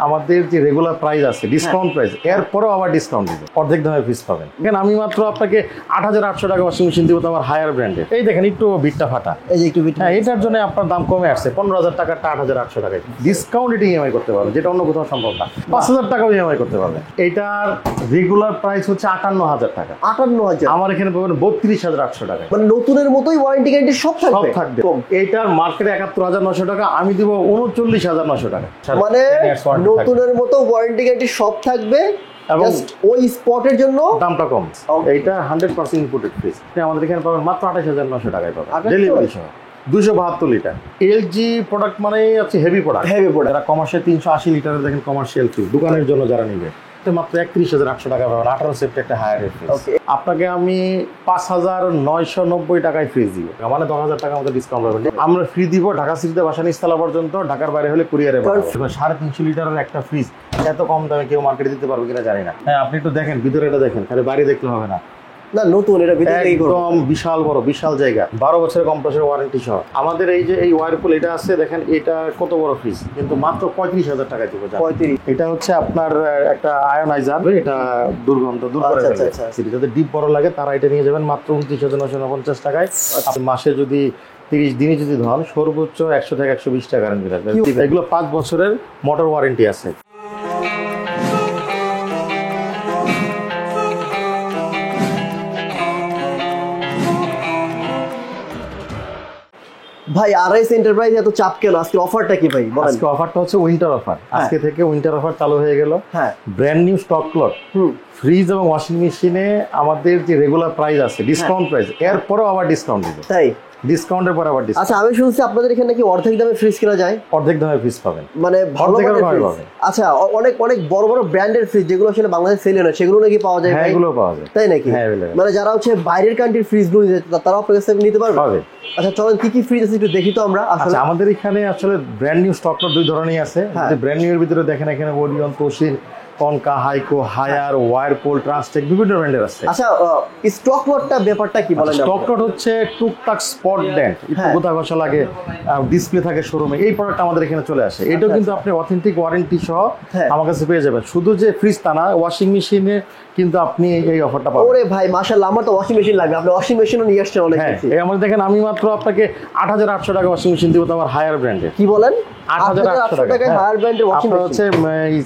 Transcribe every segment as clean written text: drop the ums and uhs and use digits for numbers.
আমাদের যে regular price আছে ডিসকাউন্ট প্রাইস এরপরেও আবার ডিসকাউন্ট দিব, অর্ধেক দামে ফ্রিজ পাবেন। এখানে আমি মাত্র আপনাকে 8,800 টাকা ওয়াশিং মেশিন দিব, তো আমার হায়ার ব্র্যান্ডের। এই দেখেন একটু বিটটা ফাটা, এই যে একটু বিট, হ্যাঁ এটার জন্য আপনার দাম কমে আসছে 15,000 টাকাটা 8,800 টাকায় ডিসকাউন্ট এটা ইএমআই করতে পারবেন, যেটা অন্য কোথাও সম্ভব না। 5,000 টাকাও ইএমআই করতে পারবেন। এটার রেগুলার প্রাইস হচ্ছে 58,000 টাকা, 58,000 আমার এখানে পাবেন 32,800 টাকা। মানে নতুনের মতোই ওয়ারেন্টি গ্যারান্টি সব থাকবে, সব থাকবে। এইটার মার্কেটে 71,900 টাকা, আমি দিব 39,900 টাকা। মানে নতুনের মতো ওয়ারেন্টি গ্যারান্টি সব থাকবে এবং ওই স্পটের জন্য দামটা কম। এইটা 100% ইম্পোর্টেড ফ্রিজ, আমাদের এখানে পাবেন মাত্র 28,900 টাকায় পাবেন ডেলিভারি সহ। 272 লিটার এলজি প্রোডাক্ট মানে হচ্ছে হেভি প্রোডাক্ট। যারা কমার্শিয়াল 380 লিটারের দেখেন কমার্শিয়াল ফ্রিজ দোকানের জন্য যারা নিবে, মাত্র 31,800 টাকা পাবেন। 18 সেফটি একটা হায়ার ফ্রিজ। আপনাকে আমি 5,990 টাকায় ফ্রিজ দিব, মানে 10,000 টাকা আমাদের ডিসকাউন্ট পাবেন। আমরা ফ্রি দিব ঢাকা সিটিতে বাসা নিচতলা পর্যন্ত, ঢাকার বাইরে হলে কুরিয়ারে পাঠাবো। 350 লিটারের একটা ফ্রিজ এত কম দামে কেউ মার্কেটে দিতে পারবে কিনা জানি না। হ্যাঁ আপনি একটু দেখেন ভিতরে, এটা দেখেন, খালি বাইরে দেখলে হবে না, না নতুন এটা ভিতরে একদম বিশাল বড় বিশাল জায়গা, 12 বছরের কম্প্রেসর ওয়ারেন্টি সহ। আমাদের এই যে এই ওয়ারপুল এটা আছে দেখেন, এটা কত বড় ফ্রিজ, কিন্তু মাত্র 35,000 টাকায় দিব। 35 এটা হচ্ছে আপনার একটা আয়োনাইজার, এটা দুর্গন্ধ দূর করে ফেলবে। যাদের ডিপ বড় লাগে তারা এটা নিয়ে যাবেন মাত্র 29,950 টাকায়। আপনি মাসে যদি 30 দিনে যদি ধন সর্বোচ্চ 100 থেকে 120 টাকা গ্যারান্টি থাকবে। এগুলো 5 বছরের মোটর ওয়ারেন্টি আছে। ভাই আরএস এন্টারপ্রাইজ এত চাপ কেন? আজকে অফারটা কি ভাই বলেন? আজকে অফারটা হচ্ছে উইন্টার অফার। আজকে থেকে উইন্টার অফার চালু হয়ে গেল। হ্যাঁ, brand new stock lot fridge এবং ওয়াশিং মেশিনে আমাদের যে রেগুলার প্রাইস আছে ডিসকাউন্ট প্রাইস এরপরেও আবার ডিসকাউন্ট দিব। তাই ডিসকাউন্টের পর আবার ডিসকাউন্ট। আচ্ছা আমি শুনছি আপনাদের এখানে নাকি অর্ধেক দামে ফ্রিজ কেনা যায়? অর্ধেক দামে ফ্রিজ পাবেন, মানে ভালো মানের ফ্রিজ। আচ্ছা অনেক অনেক বড় বড় ব্র্যান্ডের ফ্রিজ যেগুলো আসলে বাংলাদেশে সেল হয় না সেগুলো নাকি পাওয়া যায়? হ্যাঁ এগুলো পাওয়া যায়। তাই নাকি? মানে যারা হচ্ছে বাইরের কান্ট্রির ফ্রিজগুলো তারাও আপনার কাছে নিতে পারবে? আচ্ছা চলেন কি কি ফ্রিজ আছে একটু দেখি তো আমরা। আচ্ছা আমাদের এখানে আসলে ব্র্যান্ড নিউ স্টক লট দুই ধরনেরই আছে। ব্র্যান্ড নিউ এর ভিতরে দেখেন এখানে ওরিয়ন, তোশিন, Konka, Haiko, Haier, Whirlpool, Transtech বিভিন্ন ব্র্যান্ডের আছে। আচ্ছা স্টক লটটা ব্যাপারটা কি বলেন? স্টক লট হচ্ছে টুকটাক স্পট ডেন্ট, একটু গোটা ঘষা লাগে, ডিসপ্লে থাকে শোরুমে, এই প্রোডাক্ট আমাদের এখানে চলে আসে। এটাও কিন্তু আপনি অথেন্টিক ওয়ারেন্টি সহ আমার কাছে পেয়ে যাবেন। শুধু যে ফ্রিজ তা না, ওয়াশিং মেশিনে কিন্তু আপনি এই অফারটা পাবেন। ওরে ভাই মাশাআল্লাহ, আমার তো ওয়াশিং মেশিন লাগবে, আপনি ওয়াশিং মেশিনও নিয়ে আসছেন অনেক কিছু। এই আমাদের দেখেন আমি মাত্র আপনাকে 8,800 টাকা ওয়াশিং মেশিন দিব, তো আমার হায়ার ব্র্যান্ডের। কি বলেন? 8,800 টাকা হায়ার ব্র্যান্ডের ওয়াশিং মেশিন হচ্ছে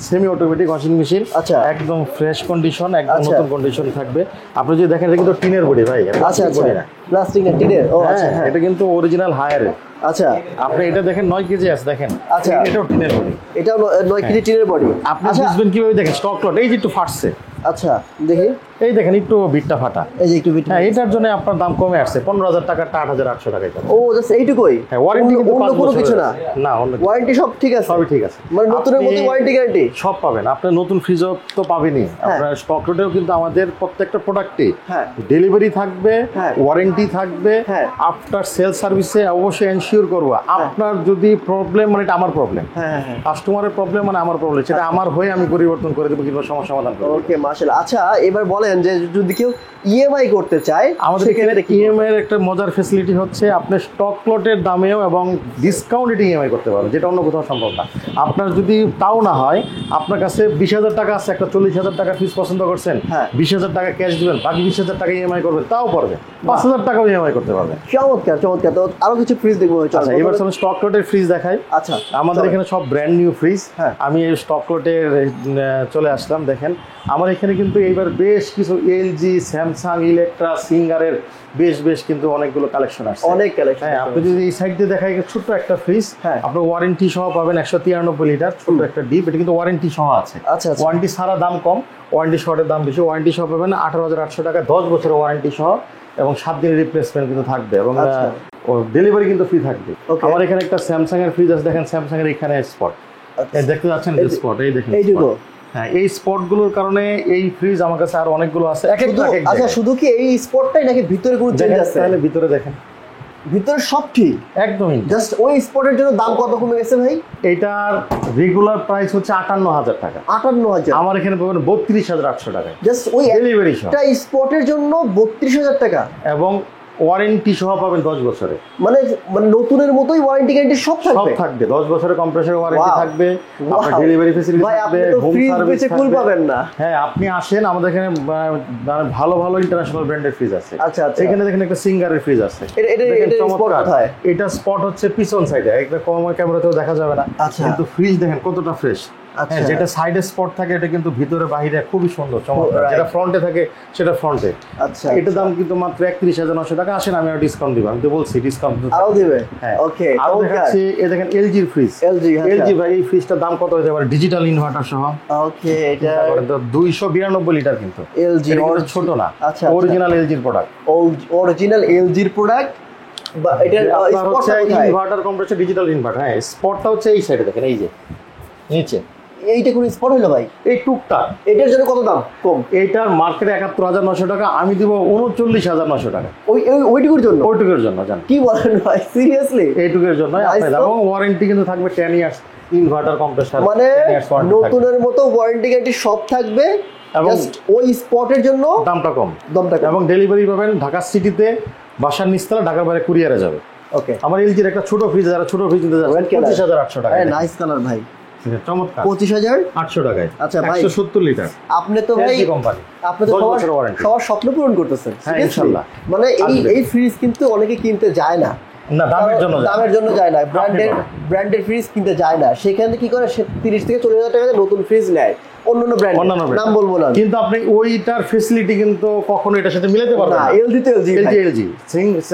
সেমি অটোমেটিক ওয়াশিং মেশিন। আচ্ছা একদম ফ্রেশ কন্ডিশন, একদম নতুন কন্ডিশন থাকবে। আপনি যদি দেখেন এটা কিন্তু টিনের বডি ভাই। আচ্ছা আচ্ছা প্লাস্টিক না টিনের? ও আচ্ছা এটা কিন্তু অরিজিনাল হায়ারের। আচ্ছা আপনি এটা দেখেন 9 কেজি আছে দেখেন। আচ্ছা এটাও টিনের বডি, এটাও 9 কেজি টিনের বডি। আপনি বুঝবেন কিভাবে? দেখেন স্টক লট এই যে একটু ফাটছে। আচ্ছা দেখি, এই দেখেন একটু বিটটা ফাটা, এই যে একটু বিট। হ্যাঁ এটার জন্য আপনার দাম কমে আসছে 15,000 টাকাটা 8,800 টাকায় পাবেন। ও জাস্ট এইটুকুই? হ্যাঁ ওয়ারেন্টি কিন্তু 5 কোনো বছর কিছু না? না অন্য ওয়ারেন্টি সব ঠিক আছে? সবই ঠিক আছে, মানে নতুনের মতো ওয়ারেন্টি গ্যারান্টি সব পাবেন। আপনি নতুন ফ্রিজও তো পাবেনই, আপনার স্টক লটেও কিন্তু আমাদের প্রত্যেকটা প্রোডাক্টে ডেলিভারি থাকবে, ওয়ারেন্টি থাকবে, আফটার সেল সার্ভিসে অবশ্যই এনশিওর করব। আপনার যদি প্রবলেম মানে এটা আমার প্রবলেম, কাস্টমারের প্রবলেম মানে আমার প্রবলেম, সেটা আমার হয়ে আমি পরিবর্তন করে দেবো কিংবা সমস্যা সমাধান করব। ওকে মাশাআল্লাহ। আচ্ছা এবার বলেন যে যদি কেউ ইএমআই করতে চায়, আমাদের এখানে ইএমআই এর একটা মজার ফ্যাসিলিটি হচ্ছে আপনি স্টক লটের দামেও এবং ডিসকাউন্টেড ইএমআই করতে পারবেন, যেটা অন্য কোথাও সম্ভব না। আপনার যদি তাও না হয়, আপনার কাছে 20,000 টাকা আছে, একটা 40,000 টাকা ফিস পছন্দ করছেন, 20,000 টাকা ক্যাশ দিবেন, বাকি 20,000 টাকা ইএমআই করবেন, তাও পারবে। 5,000 টাকাও ইএমআই করতে পারবেন। চমৎকার চমৎকার। তো আরো কিছু ফ্রিজ দেখবো। আচ্ছা এবার চলুন স্টক লটের ফ্রিজ দেখাই। আচ্ছা আমাদের এখানে সব ব্র্যান্ড নিউ ফ্রিজ। আমি এই স্টক লটের চলে আসলাম। দেখেন আমার এখানে কিন্তু এইবার বেশ কিছু এলজি, স্যামসাং, ইলেকট্রা, সিঙ্গারের বেশ কিন্তু অনেকগুলো কালেকশন আছে, অনেক কালেকশন। হ্যাঁ আপনি যদি এই সাইড দিয়ে দেখাই, ছোট্ট একটা ফ্রিজ, আপনার ওয়ারেন্টি সহ পাবেন 193 লিটার ছোট্ট একটা ডিপ। এটা কিন্তু ওয়ারেন্টি সহ আছে। আচ্ছা ওয়ারেন্টি ছাড়া দাম কম, ওয়ারেন্টি সহের দাম বেশি। ওয়ারেন্টি সহ পাবেন 18,800 টাকা, 10 বছরের ওয়ারেন্টি সহ, এবং 7 দিনের রিপ্লেসমেন্ট কিন্তু থাকবে, এবং ডেলিভারি কিন্তু ফ্রি থাকবে। আমার এখানে একটা স্যামসাং এর ফ্রিজ আছে, দেখেন স্যামসাং এর এখানে স্পট দেখতে যাচ্ছেন, এই স্পট এই দেখেন এইগুলো। হ্যাঁ এই স্পটগুলোর কারণে এই ফ্রিজ আমার কাছে আর অনেকগুলো আছে। আচ্ছা শুধু কি এই স্পটটাই নাকি ভিতরে কোনো চেঞ্জ আছে? তাহলে ভিতরে দেখেন, ভিতরে সব ঠিক একদমই, জাস্ট ওই স্পটের জন্য দাম কত কমে গেছে ভাই? এটার রেগুলার প্রাইস হচ্ছে 58,000 টাকা। 58,000? আমার এখানে পাবেন 32,800 টাকায় জাস্ট ওই ডেলিভারি সহ। একটা স্পটের জন্য 32,000 টাকা। এবং ওয়ারেন্টি সহ পাবেন 10 বছরে। মানে মানে নতুনের মতোই ওয়ারেন্টি গ্যারান্টি সব সব থাকবে? থাকবে, 10 বছরের কম্প্রেসর ওয়ারেন্টি Wow! থাকবে, Wow! আপনার ডেলিভারি ফ্যাসিলিটি ভাই আপনি থাকবে, তো হোম ফ্রিজ সার্ভিস বেচে কুল থাকবে। পাবেন না। হ্যাঁ, আপনি আসেন আমাদের এখানে ভালো ভালো ইন্টারন্যাশনাল ব্র্যান্ডের ফ্রিজ আছে। আচ্ছা আচ্ছা। এখানে দেখেন একটা সিঙ্গারের ফ্রিজ আছে। দেখেন এটা স্পট চমৎকার। কোথায়? এটা স্পট হচ্ছে পিছন সাইডে, একটা কম ক্যামেরাতেও দেখা যাবে না। আচ্ছা। কিন্তু ফ্রিজ দেখেন কতটা ফ্রেশ। আচ্ছা। হ্যাঁ, যেটা সাইডে স্পট থাকে এটা কিন্তু ভিতরে বাইরে খুবই সুন্দর চমৎকার। Right. যেটা ফ্রন্টে থাকে সেটা ফ্রন্টে। আচ্ছা। এটার দাম কিন্তু মাত্র 31,900 টাকা। আসেন আমি আর ডিসকাউন্ট দিব, আমি তো বলছি ডিসকাউন্ট আরো দিবে? হ্যাঁ। ওকে। আর দেখাচ্ছি এ দেখেন এলজির ফ্রিজ। এলজি এলজি ভাই এই ফ্রিজটার দাম কত হতে পারে ডিজিটাল ইনভার্টার সহ? ওকে, এটা 292 লিটার কিন্তু। এলজি এটা কিন্তু ছোট না, আচ্ছা অরিজিনাল এলজির প্রোডাক্ট। অরিজিনাল এলজির প্রোডাক্ট। বা এটা আপনার হচ্ছে স্পটটা কোথায়? Inverter compressor digital inverter. হ্যাঁ, স্পটটা হচ্ছে এই সাইডে দেখেন, এই যে নিচে এইটা কোন স্পট হলো ভাই? এই টুকটা। এটার জন্য কত দাম কম? এইটার মার্কেটে 71,900 টাকা, আমি দিব 39,900 টাকা। ওইটুকুর জন্য? ওইটুকুর জন্য জান, কি বলেন ভাই, সিরিয়াসলি? এইটুকুর জন্য Nice আপনি তো। এবং ওয়ারেন্টি কিন্তু থাকবে 10 ইয়ার্স ইনভার্টার কম্প্রেসর। মানে নতুনের মতো ওয়ারেন্টি গ্যারান্টি সব থাকবে, এবং জাস্ট ওই স্পটের জন্য দামটা কম। দামটা কম। এবং ডেলিভারি পাবেন ঢাকা সিটিতে, বাসার নিচতলা, ঢাকার বাইরে কুরিয়ারে যাবে। ওকে। আমার এলজির একটা ছোট ফ্রিজ, যারা ছোট ফ্রিজ নিতে যাচ্ছে 25,800 টাকা। নাইস কালার ভাই, চমৎকার। 25,800 টাকায়। আচ্ছা ভাই, 170 লিটার। আপনি তো ভাই কোম্পানি, আপনি তো 10 সবার বছরের ওয়ারেন্টি। সবার স্বপ্ন পূরণ করতেছেন। হ্যাঁ, seriously? ইনশাআল্লাহ। মানে আসবে। এই ফ্রিজ কিন্তু অনেকে কিনতে যায় না, না দামের জন্য যায়। দামের জন্য যায় না, পাবেন। ব্র্যান্ডের ফ্রিজ কিনতে যায় না। সেখানে কি করে, সে 30 থেকে 40,000 টাকা দিয়ে নতুন ফ্রিজ নেয় অন্যান্য ব্র্যান্ড, নাম বলবো না। কিন্তু আপনি ওইটার ফ্যাসিলিটি কিন্তু কখনো এটার সাথে মিলাতে পারবেন না। না। এলজি তো এলজি, এলজি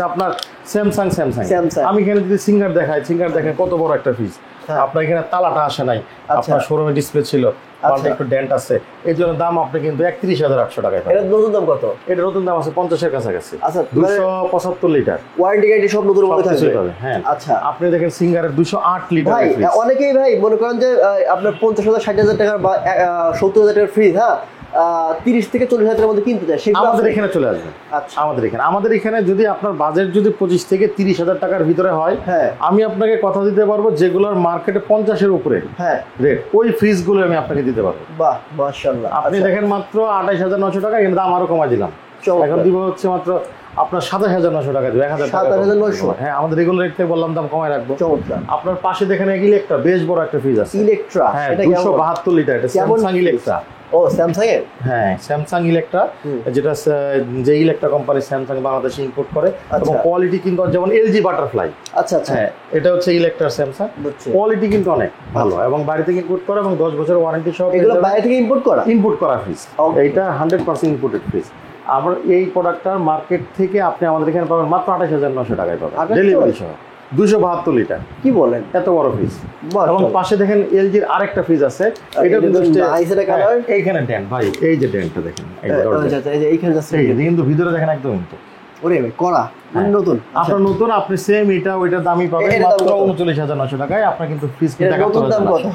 আপনার স্যামসাং। Samsung। আমি এখানে যদি সিঙ্গার দেখাই, দেখেন কত বড় একটা ফ্রিজ। হ্যাঁ। আপনার এখানে তালাটা আসে নাই, আপনার শোরুমে ডিসপ্লে ছিল, পাল্টে একটু ডেন্ট আছে, এই জন্য দাম আপনি কিন্তু 31,800 টাকায় পাবেন। এটা নতুন দাম কত? এটা নতুন দাম আছে 50-এর কাছাকাছি। আচ্ছা, 275 লিটার ওয়ারেন্টি গ্যারান্টি সব নতুন মতো সবকিছুই থাকবে। পাবে। হ্যাঁ, আচ্ছা। আপনি দেখেন সিঙ্গারের 208 লিটার ভাই অনেকেই ভাই মনে করেন যে আপনার 50,000 60,000 টাকার বা 70,000 টাকার ফ্রিজ, হ্যাঁ 30 থেকে 40,000 টাকার মধ্যে কিনতে চায়, সেগুলো আমাদের আছে? এখানে চলে আসবে। আচ্ছা। আমাদের এখানে যদি আপনার বাজেট যদি 25 থেকে 30,000 টাকার ভিতরে হয়, হ্যাঁ। আমি আপনাকে কথা দিতে পারবো যেগুলোর মার্কেটে 50-এর উপরে হ্যাঁ। রেট, ওই ফ্রিজগুলো আমি আপনাকে দিতে পারবো। বাহ, মাশাআল্লাহ। আপনি দেখেন মাত্র 28,900 টাকা, এর দাম আরো কমাই দিলাম। চমৎকার। এখন দিব হচ্ছে মাত্র আপনার 27,900 টাকা দিব, 1,000 টাকা। 27,900? হ্যাঁ, আমাদের রেগুলার রেট থেকে বললাম দাম কমাই রাখবো। চমৎকার। আপনার পাশে দেখেন ইলেকট্রা, বেশ বড় একটা ফ্রিজ আছে। ইলেকট্রা, হ্যাঁ, এটা কেমন? 272 লিটার, এটা কেমন স্যামসাং fridge? ইলেকট্রা। ও স্যামসাং এর? হ্যাঁ, স্যামসাং ইলেকট্রা, যেটা যে ইলেকট্রা কোম্পানি স্যামসাং বাংলাদেশে ইম্পোর্ট করে, এবং কোয়ালিটি কিন্তু যেমন এলজি বাটারফ্লাই। আচ্ছা আচ্ছা। হ্যাঁ, এটা হচ্ছে ইলেকট্রা স্যামসাং, বুঝছি। কোয়ালিটি কিন্তু অনেক ভালো, এবং বাইরে থেকে ইম্পোর্ট করা, এবং 10 বছরের ওয়ারেন্টি সহ। এগুলো বাইরে থেকে ইম্পোর্ট করা? ইম্পোর্ট করা ফ্রিজ। Okay. এইটা 100% ইম্পোর্টেড ফ্রিজ। আমরা এই প্রোডাক্টটার মার্কেট থেকে আপনি আমাদের এখানে পাবেন মাত্র 28,900 টাকায় পাবেন, 28,000? ডেলিভারি সহ। 272 লিটার, কি বলেন, এত বড় ফ্রিজ। বাহ, এবং পাশে দেখেন এলজির আরেকটা ফ্রিজ আছে, এটা কিন্তু nice একটা colour। এইখানে ডেন্ট ভাই, এই যে ডেন্টটা দেখেন, এই যে দরজা। আচ্ছা, এই যে এইখানে যাচ্ছে, এই যে কিন্তু ভিতরে দেখেন একদম কিন্তু ওরে ভাই করা, মানে নতুন। আপনার নতুন, আপনি সেম এটা ওইটার দামই পাবেন এটার দাম মাত্র কত? 39,900 টাকায়। আপনার কিন্তু ফ্রিজ এটার কিন্তু নতুন দাম কত?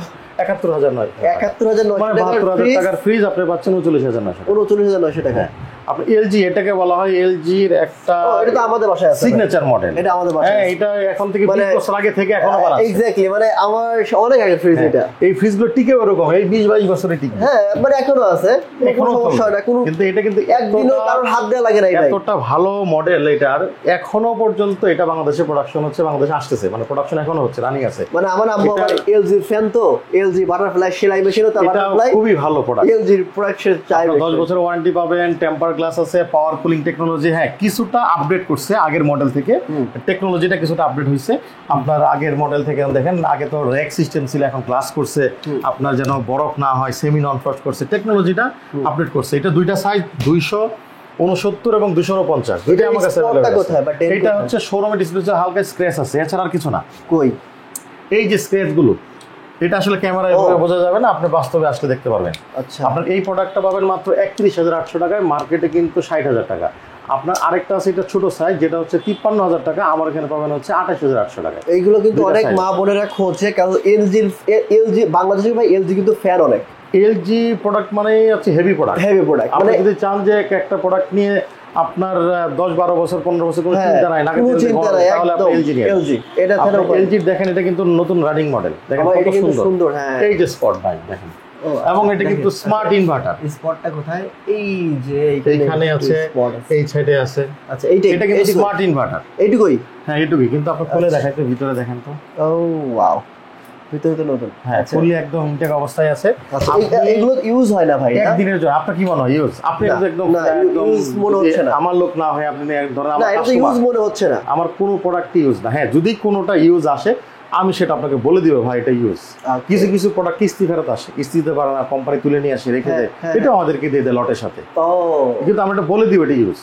71,900 71,900 মানে টাকার 72,000 টাকার ফ্রিজ আপনি পাচ্ছেন 39,900 টাকা। 39,900 টাকা। আপনি এলজি, এটাকে বলা হয় এলজির একটা ও, এটা তো আমাদের বাসায় আছে। Signature model. এটা আমাদের বাসায় হ্যাঁ, আছে। এটা এখন থেকে মানে 20 বছর আগে থেকে এখনো বাড়া আছে। এক্স্যাক্টলি, মানে আমার অনেক আগে ফ্রিজ এটা। এই ফ্রিজগুলো টিকে ওরকম, এই 20-22 বছরে টিকে। হ্যাঁ, মানে এখনো আছে, কোনো এখনো সমস্যা হয় না, কোনো কিন্তু এটা কিন্তু একদিনও কারোর হাত দেওয়া লাগে না। এতটা ভালো মডেল এটার, এখনো পর্যন্ত এটা বাংলাদেশে প্রোডাকশন হচ্ছে, বাংলাদেশে আসতেছে, মানে প্রোডাকশন এখনো হচ্ছে, রানিং আছে। মানে আমার আম্মু আমার এলজি ফ্যান, তো এলজি বাটারফ্লাই সেলাই মেশিনও তার এটা বাটারফ্লাই, খুবই ভালো প্রোডাক্ট। এলজির প্রোডাকশন চাই। 10 বছর ওয়ারেন্টি পাবেন, টেম্পার গ্লাস আছে, পাওয়ার কুলিং টেকনোলজি। হ্যাঁ, কিছুটা আপডেট করছে আগের মডেল থেকে, টেকনোলজিটা কিছুটা আপডেট হয়েছে। আপনার আগের মডেল থেকে দেখেন, আগে তো র্যাক সিস্টেম ছিল, এখন গ্লাস করছে, আপনার যেন বরফ না হয়, সেমি নন ফ্রস্ট করছে, টেকনোলজিটা আপডেট করছে। এটা দুইটা সাইজ 269 এবং 249, দুইটাই আমার কাছে স্পটটা available কোথায় বা আছে। ডেন্ট এটা কোথায়? হচ্ছে শোরুমে ডিসপ্লে হালকা স্ক্র্যাচ আছে, এছাড়া আর কিছু না। কই এই যে স্ক্র্যাচ গুলো, এটা আসলে ক্যামেরায় বোঝা যাবে না, আপনি বাস্তবে আসলে দেখতে পারবেন। আচ্ছা। আপনার এই প্রোডাক্টটা পাবেন মাত্র 31,800 টাকায়, মার্কেটে কিন্তু 60,000 টাকা। আপনার আরেকটা আছে, এটা ছোট সাইজ, যেটা হচ্ছে 53,000 টাকা, আমার এখানে পাবেন হচ্ছে 28,800 টাকা। এইগুলো কিন্তু দুইটা অনেক size। মা বোনেরা খোঁজে, কারণ এলজি বাংলাদেশে ভাই এলজি কিন্তু ফ্যান অনেক। এলজি প্রোডাক্ট মানে হচ্ছে হেভি প্রোডাক্ট। হেভি প্রোডাক্ট, আপনি মানে যদি চান যে একটা প্রোডাক্ট নিয়ে আপনার 10-12 বছর 15 বছর কোনো চিন্তা নাই, না কোনো চিন্তা নাই, তাহলে আপনি এলজি নিয়ে এলজি এটা ফ্যান। এলজি দেখেন, এটা কিন্তু নতুন রানিং মডেল, দেখেন এটা কত কিন্তু সুন্দর। সুন্দর। হ্যাঁ, এই যে স্পট ভাই দেখেন, এবং এটা কিন্তু স্মার্ট ইনভার্টার। স্পটটা কোথায়? এই যে এইখানে আছে, এই সাইডে আছে। আচ্ছা এইটা কিন্তু স্মার্ট ইনভার্টার। এইটুকুই? হ্যাঁ এইটুকুই, কিন্তু আপনি খুলে দেখাইতে ভিতরে দেখেন তো। ও ওয়াও, ভিতরে তো নতুন। হ্যাঁ ফুললি একদম ইনটেক অবস্থায় আছে। আচ্ছা এগুলো ইউজ হয় না ভাই? একদিনের জন্য। আপনার কি মনে হয় ইউজ? আপনি তো একদম ইউজ মনে হচ্ছে না। আমার লোক না হয় আপনি ধরেন না, এটা ইউজ মনে হচ্ছে না। আমার কোনো প্রোডাক্ট ইউজ না। হ্যাঁ যদি কোনোটা ইউজ আসে আমি সেটা আপনাকে বলে দিব ভাই এটা ইউজ। কিছু কিছু প্রোডাক্ট কিস্তি ফেরত আসে, কিস্তি দিতে পারে না, কোম্পানি তুলে নিয়ে আসে রেখে দেয়, এটা আমাদেরকে দিয়ে দেয় লটের সাথে। কিন্তু আমরা এটা বলে দিব এটা ইউজ।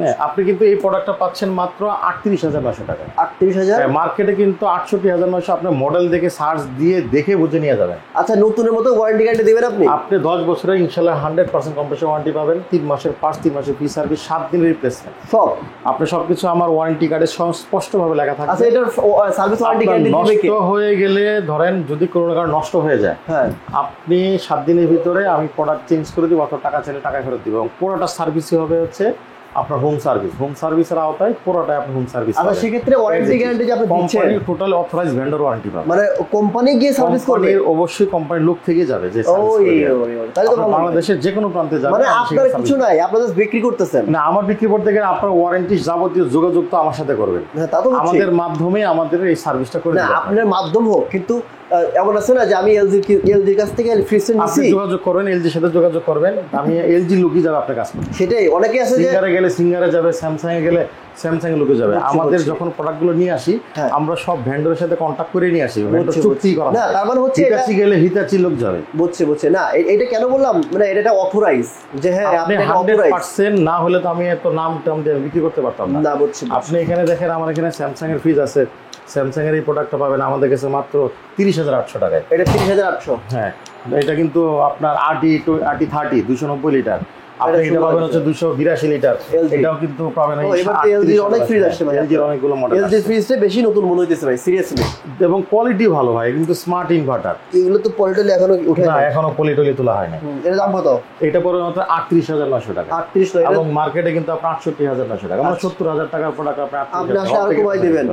হ্যাঁ আপনি কিন্তু এই প্রোডাক্টটা পাচ্ছেন মাত্র 38,900 টাকা। 38,000? মার্কেটে কিন্তু 68,900 আপনি মডেল দেখে সার্চ দিয়ে দেখে বুঝে নিয়ে যাবেন। আচ্ছা নতুনের মতো ওয়ারেন্টি গ্যারান্টি দিবেন আপনি? আপনি 10 বছরের ইনশাআল্লাহ 100% কম্প্রেসর ওয়ারেন্টি পাবেন, 3 মাসের পার্টস, 3 মাসের ফ্রি সার্ভিস, 7 দিনের রিপ্লেসমেন্ট সব। আপনি সবকিছু আমার ওয়ারেন্টি কার্ডে স্পষ্টভাবে লেখা থাকবে। আচ্ছা এটার সার্ভিস ওয়ারেন্টি গ্যারান্টি দিবে কি? নষ্ট হয়ে গেলে ধরেন যদি কোনো কারণে নষ্ট হয়ে যায়, হ্যাঁ আপনি 7 দিনের ভিতরে আমি প্রোডাক্ট চেঞ্জ করে দিব, অথবা টাকা চাইলে টাকা ফেরত দিব, এবং পুরোটা সার্ভিসই হবে হচ্ছে আপনার হোম সার্ভিস। হোম সার্ভিসের আওতায় পুরোটাই আপনি হোম সার্ভিস। আচ্ছা সেক্ষেত্রে ওয়ারেন্টি গ্যারান্টি যে আপনি দিচ্ছেন company total authorised vendor warranty পাবে। মানে কোম্পানি গিয়ে সার্ভিস করবে? অবশ্যই কোম্পানির লোক থেকে যাবে যে সার্ভিস করবে। তাহলে তো বাংলাদেশের যে কোনো প্রান্তে যাবে। মানে আপনার কিছু নাই, আপনারা জাস্ট বিক্রি করতেছেন? না, আমার বিক্রি করতে গেলে আপনার ওয়ারেন্টি যাবতীয় যোগাযোগ তো আমার সাথে করবেন। তা তো আমাদের মাধ্যমে আমাদের এই সার্ভিসটা করে দিবেন। না আপনার মাধ্যম হোক, কিন্তু এমন আছে না যে আমি এলজির কাছ থেকে ফ্রিজটা নিছি, আপনি যোগাযোগ করবেন, এলজির সাথে যোগাযোগ করবেন, আমি এলজি লোকই যাবে আপনার কাছে। সেটাই অনেকে আছে যে সিঙ্গারে গেলে সিঙ্গারে যাবে, স্যামসাং এ গেলে স্যামসাং এর লোকে যাবে। আমাদের যখন প্রোডাক্টগুলো নিয়ে আসি আমরা সব ভেন্ডরের সাথে কন্টাক্ট করে নিয়ে আসি, ভেন্ডর চুক্তি করা। না তার মানে হচ্ছে হিতাচি গেলে হিতাচি লোক যাবে। বুঝছে না এটা কেন বললাম, মানে এটা অথরাইজ যে হ্যাঁ আপনি 100% না হলে তো আমি এত নাম টাম দিয়ে বিক্রি করতে পারতাম না। না বুঝছি। আপনি এখানে দেখেন আমার এখানে স্যামসাং এর ফ্রিজ আছে, স্যামসাং এর এই প্রোডাক্টটা পাবেন আমাদের কাছে মাত্র 30,800 টাকায়। এটা 30,800? হ্যাঁ এটা কিন্তু আপনার RT 30 290 লিটার। আপনি এটা পাবেন হচ্ছে 282 লিটার। এটাও কিন্তু পাবেন। এলজি অনেক ফ্রিজ আসছে ভাই, এলজি অনেকগুলো মডেল। এলজি ফ্রিজটা বেশি নতুন মনে হইতেছে ভাই সিরিয়াসলি, এবং কোয়ালিটি ভালো ভাই, কিন্তু স্মার্ট ইনভার্টার। এগুলো তো পলিটলি এখনো উঠে না, এখনো পলিটলি তোলা হয় না। এর দাম কত? এটা পড়বে মাত্র 38,900 টাকা। 38,000? এবং মার্কেটে কিন্তু আপনার 68,900 টাকা, মানে 70,000 টাকার প্রোডাক্ট আপনি আসলে আর কমাই দিবেন।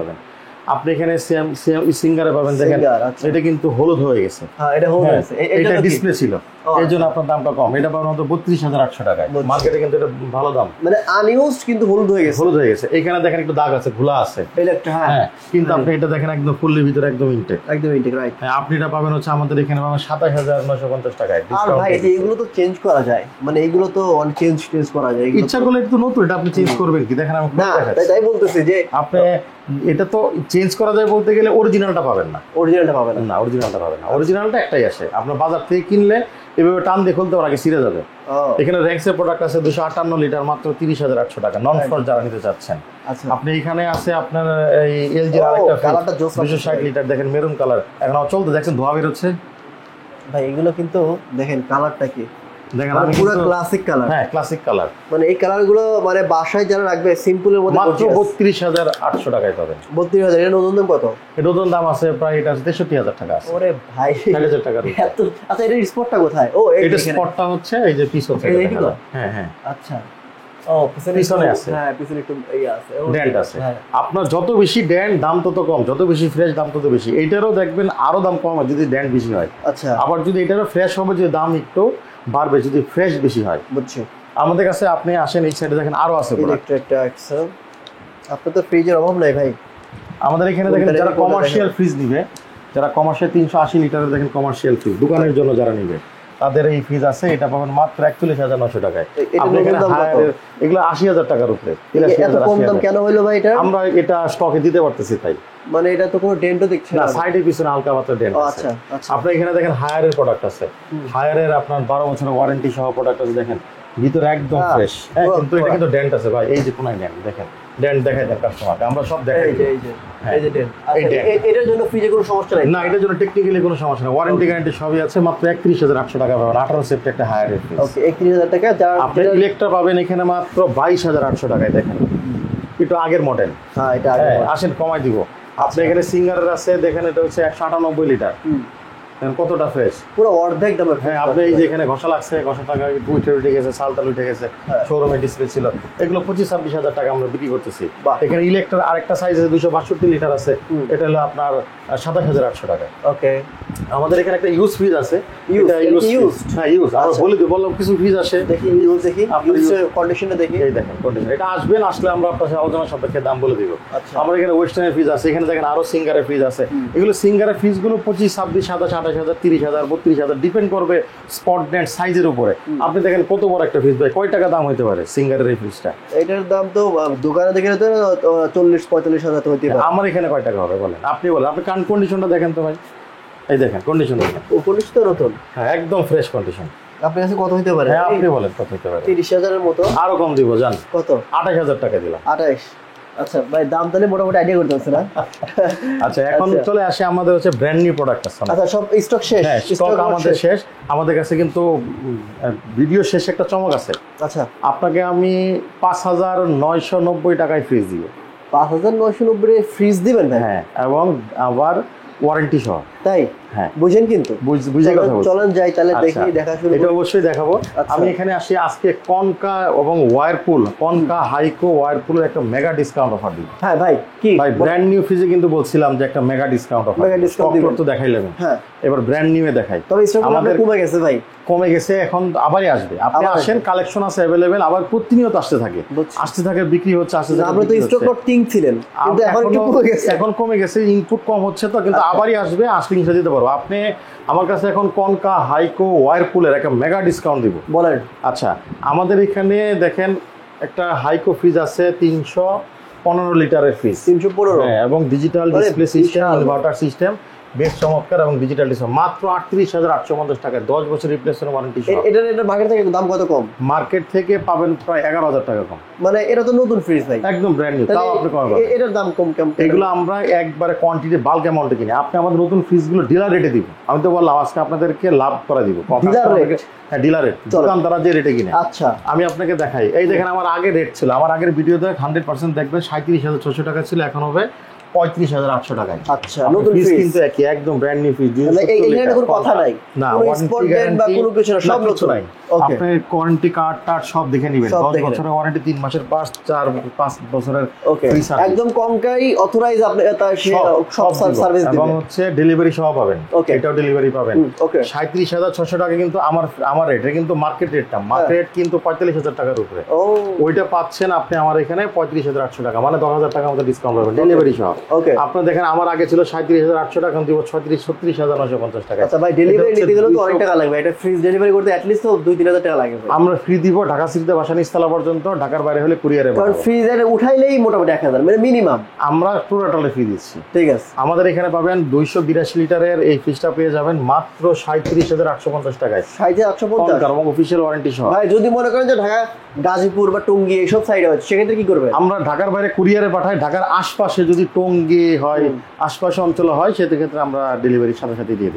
আপনি এখানে সিঙ্গারে পাবেন, দেখেন এটা কিন্তু হলুদ হয়ে গেছে। হ্যাঁ এটা হলুদ হয়েছে, এটা ডিসপ্লে ছিল এই জন্য আপনার দামটা কম। এটা পাবেন মাত্র 32,800 টাকায়। মার্কেটে কিন্তু এটা ভালো দাম, মানে আনইউজড কিন্তু হলুদ হয়ে গেছে। এখানে দেখেন একটু দাগ আছে, ঘোলা আছে, হ্যাঁ কিন্তু আপনি এটা দেখেন একদম ফুললি ভিতরে একদম ইনটেক রাইট। হ্যাঁ আপনি এটা পাবেন হচ্ছে আমাদের এখানে পাবেন 27,950 টাকায়। আর ভাই এগুলো তো চেঞ্জ করা যায়, মানে এগুলো তো অন চেঞ্জ করা যায়, ইচ্ছা করলে একটু নতুন এটা আপনি চেঞ্জ করবেন কি? দেখেন আমি না তাই বলতেছি যে আপনি এটা তো চেঞ্জ করা যায় বলতে গেলে অরিজিনালটা পাবেন না। অরিজিনালটা একটাই আসে, আপনার বাজার থেকে কিনলে এভাবে টান দিয়ে খুলতে আগে ছিঁড়ে যাবে। এখানে র্যাঙ্কসের প্রোডাক্ট আছে 258 লিটার, মাত্র 30,800 টাকা নন ফ্রস্ট যারা নিতে চাচ্ছেন। আপনি এখানে আছে আপনার এই এলজির আরেকটা কালারটা 260 লিটার, দেখেন মেরুন কালার, এখন চলতে দেখছেন ধোয়া বের হচ্ছে ভাই। এগুলো কিন্তু দেখেন কালারটা কি, দেখেন আমি পুরো ক্লাসিক কালার। হ্যাঁ ক্লাসিক কালার, মানে এই কালারগুলো মানে বাসায় যারা রাখবে সিম্পলের মধ্যে মাত্র 32,800 টাকায় পাবেন। 32,000? এর নতুন দাম কত? এর নতুন দাম আছে প্রায় এটা 63,000 টাকা আছে। ওরে ভাই 60,000 টাকা। আচ্ছা এর স্পটটা কোথায়? ও এটা স্পটটা হচ্ছে এই যে পিছন থেকে। হ্যাঁ আচ্ছা পিছনে আছে। হ্যাঁ পিছনে একটু আছে, ডেন্ট আছে। আপনার যত বেশি ডেন্ট দাম তত কম, যত বেশি ফ্রেশ দাম তত বেশি। এইটারও দেখবেন আরো দাম কম হয় যদি ডেন্ট বেশি হয়। আচ্ছা আবার যদি এটারও ফ্রেশ হবে যে দাম একটু বাড়বে যদি ফ্রেশ বেশি হয়। বুঝছি। আমাদের কাছে আপনি আসেন এই সাইডে দেখেন আরো আছে প্রোডাক্ট। আপনার তো ফ্রিজের অভাব নাই ভাই। আমাদের এখানে দেখেন যারা কমার্শিয়াল ফ্রিজ নিবে, যারা কমার্শিয়াল 380 লিটারের দেখেন কমার্শিয়াল ফ্রিজ দোকানের জন্য যারা নিবে, তাদের এই ফ্রিজ আছে। এটা পাবেন মাত্র 41,900 টাকায়। এগুলো 80,000 টাকার উপরে। এত কম দাম কেন হলো ভাই এটা? আমরা এটা স্টকে দিতে পারতেছি তাই। মানে এটা তো কোনো ডেন্টও দেখছি না, সাইডের পিছনে হালকা মাত্রা ডেন্ট আছে। আচ্ছা আপনি এখানে দেখেন হায়ারের প্রোডাক্ট আছে, হায়ারের আপনার 12 বছরের ওয়ারেন্টি সহ প্রোডাক্ট আছে। দেখেন ভিতরে একদম ফ্রেশ, হ্যাঁ কিন্তু এটা কিন্তু ডেন্ট আছে ভাই। এই যে কোনায় ডেন্ট দেখেন, ডেন্ট দেখাই দেন কাস্টমারকে, আমরা সব দেখাই। এই যে ডেন্ট, এটার জন্য ফ্রিজে কোনো সমস্যা নাই? না, এটার জন্য টেকনিক্যালি কোনো সমস্যা নেই, ওয়ারেন্টি গ্যারান্টি সবই আছে। মাত্র 31,800 টাকা পাবেন, 18 সেফটি একটা হায়ারের ফ্রিজ। ওকে 31,000 টাকা। আপনি ইলেকট্রা পাবেন এখানে মাত্র 22,800 টাকায়। দেখেন একটু আগের মডেল। হ্যাঁ এটা আসেন কমাই দিব। আপনি এখানে সিঙ্গারের আছে, দেখেন এটা হচ্ছে 198 লিটার। কতটা ফ্রেশ, পুরো অর্ধেক দামে। হ্যাঁ আপনি এই যে এখানে ঘষা লাগছে, ঘষা টাকা উঠে গেছে, সালতাল উঠে গেছে, শোরুমে ডিসপ্লে ছিল, এগুলো 25-26 হাজার টাকা আমরা বিক্রি করতেছি। এখানে ইলেকট্রিক আরেকটা সাইজ আছে 262 লিটার আছে, এটা হলো আপনার 27,800 টাকা। ওকে, আমাদের এখানে একটা ইউজ ফ্রিজ আছে, ইউজ হ্যাঁ ইউজ, আমরা বলে দিই, বললাম কিছু ফ্রিজ আসে, দেখি ইউজ, দেখি ইউজের কন্ডিশনটা দেখি। এই দেখেন কন্ডিশন, এটা আসবেন, আসলে আমরা আপনার সাথে আলোচনা সাপেক্ষে দাম বলে দিব। আমরা এখানে ওয়েস্টার্নের ফ্রিজ আছে, এখানে দেখেন আরো সিঙ্গারের ফ্রিজ আছে, এগুলো সিঙ্গারের ফ্রিজগুলো 25, 26, 27, 28,000, 30,000, 32,000 ডিপেন্ড করবে স্পট ডেন্ট সাইজের উপরে। আপনি দেখেন কত বড় একটা ফ্রিজ ভাই, কয় টাকা দাম হতে পারে সিঙ্গারের এই ফ্রিজটা? এটার দাম তো দোকানে দেখে তো 40-45,000 তো হতে পারে। আমার এখানে কয় টাকা হবে বলেন, আপনি বলেন, আপনি কান কন্ডিশনটা দেখেন তো ভাই, এই দেখেন কন্ডিশন দেখেন, ও কন্ডিশন তো নতুন, হ্যাঁ একদম ফ্রেশ কন্ডিশন। আপনার কাছে কত হতে পারে? হ্যাঁ আপনি বলেন কত হতে পারে? 30,000 মতো। আরো কম দিব, জান কত? 28,000 টাকা দিলাম। 28? আচ্ছা ভাই, দাম তাহলে মোটামুটি আইডিয়া করতে পারছেন না? আচ্ছা এখন চলে আসে আমাদের হচ্ছে ব্র্যান্ড নিউ প্রোডাক্ট আছে। আচ্ছা, সব স্টক শেষ? হ্যাঁ স্টক আমাদের শেষ। আমাদের কাছে কিন্তু ভিডিও শেষে একটা চমক আছে। আচ্ছা, আপনাকে আমি 5,990 টাকায় ফ্রিজ দিব। 5,990 ফ্রিজ দিবেন ভাই? হ্যাঁ, এবং আবার ওয়ারেন্টি সহ। তাই? হ্যাঁ বুঝেন কিন্তু, বুঝে কথা বলছি। চলেন যাই তাহলে দেখি, আচ্ছা, দেখা শুরু এটা অবশ্যই দেখাবো। আমি এখানে আসি আজকে কনকা এবং ওয়ারপুল, কনকা হাইকো ওয়ারপুলের একটা মেগা ডিসকাউন্ট অফার দিই। হ্যাঁ ভাই, কি ভাই ব্র্যান্ড নিউ ফ্রিজে কিন্তু বলছিলাম যে একটা mega discount offer, mega discount দিবেন তো দেখাইলাম। হ্যাঁ, এবার ব্র্যান্ড নিউয়ে দেখাই। তবে স্টক আমাদের কমে গেছে ভাই, কমে গেছে, এখন আবারই আসবে। আপনি আসেন, কালেকশন আছে अवेलेबल, আবার প্রতিনিয়ত আসতে থাকে, বিক্রি হচ্ছে, আসতে থাকে। আমরা তো স্টক লট কিং ছিলেন, কিন্তু এখন একটু কমে গেছে। এখন কমে গেছে, ইনপুট কম হচ্ছে তো, কিন্তু আবারই আসবে, আসলে ইনশা দিতে পারবো। আপনি আমার কাছে এখন কনকা হাইকো ওয়ারপুলের একটা মেগা ডিসকাউন্ট দিব। বলেন। আচ্ছা, আমাদের এখানে দেখেন একটা হাইকো ফ্রিজ আছে 315 লিটারের ফ্রিজ, 315, হ্যাঁ, এবং digital display system, inverter system, বেশ চমৎকার, এবং ডিজিটাল ডিসপ্লে, মাত্র 38,850 টাকায় 10 বছর রিপ্লেসমেন্ট ওয়ারেন্টি সহ। এটা মার্কেট থেকে দাম কত কম? মার্কেট থেকে পাবেন প্রায় 11,000 টাকা কম। মানে এটা তো নতুন ফ্রিজ ভাই, একদম ব্র্যান্ড নিউ, তাও আপনি কম পাবেন। এটার দাম কম কেমন? এগুলো আমরা একবারে কোয়ান্টিটি বাল্ক অ্যামাউন্টে কিনি। আপনি আমাদের নতুন ফ্রিজগুলো ডিলার রেটে দিব। আমি তো বললাম আজকে আপনাদেরকে লাভ করে দিব। Dealer rate? হ্যাঁ ডিলার রেট, দোকানদাররা যে রেটে কিনে। আচ্ছা, আমি আপনাকে দেখাই, এই দেখেন আমার আগের রেট ছিল, আমার আগের ভিডিওতে 100% দেখবেন 37,600 টাকা ছিল, এখন হবে 35,800 টাকায়। আচ্ছা, নতুন ফ্রিজ কিন্তু একই, একদম ব্র্যান্ড নিউ ফ্রিজ। এখানে কোনো কথা নাই, না কোনো স্পট ডেট বা কোনো কিছু না, সব নতুন। আপনি ওয়ারেন্টি কার্ড টার্ড সব দেখে নেবেন। 10 বছরের ওয়ারেন্টি, 3 মাসের পাস, 5 বছরের ফ্রি সার্ভিস, একদম কমকাই অথরাইজ। আপনি তার সব সার্ভিস দিবেন, এবং হচ্ছে ডেলিভারি সহ পাবেন। এটাও ডেলিভারি পাবেন। ওকে, 37,600 টাকা কিন্তু আমার রেট, এটা কিন্তু মার্কেট রেটটা, মার্কেট কিন্তু 45,000 টাকার উপরে। ওইটা পাচ্ছেন আপনি আমার এখানে 35,800 টাকা, মানে 10,000 টাকা আমাদের ডিসকাউন্ট পাবেন ডেলিভারি সহ। ওকে, আপনি দেখেন আমার আগে ছিল 37,800 টাকা, এখন দিব 36,950 টাকা। আচ্ছা ভাই, ডেলিভারি নিতে গেলে তো অনেক টাকা লাগবে, এটা ফ্রিজ ডেলিভারি করতে অ্যাট লিস্ট তো 2-3,000 টাকা লাগে। আমরা ফ্রি দিব ঢাকা সিটিতে, বাসা নিচতলা পর্যন্ত, ঢাকার বাইরে হলে কুরিয়ারে পাঠাবো। কারণ ফ্রিজে উঠাইলেই মোটামুটি 1,000, মানে মিনিমাম আমরা টোটালে ফ্রি দিচ্ছি। ঠিক আছে, আমাদের এখানে পাবেন 282 লিটারের এই ফ্রিজটা পেয়ে যাবেন মাত্র 37,850 টাকায়, 37,850 এবং অফিশিয়াল ওয়ারেন্টি সহ। ভাই যদি মনে করেন যে ঢাকা গাজীপুর বা টঙ্গী এইসব সাইডে হচ্ছে, সেক্ষেত্রে কি করবেন? আমরা ঢাকার বাইরে কুরিয়ারে পাঠাই। ঢাকার আশপাশে যদি টঙ্গী হয়, আশপাশে অঞ্চল হয়, সেক্ষেত্রে আমরা ডেলিভারির সাথে সাথে দিয়ে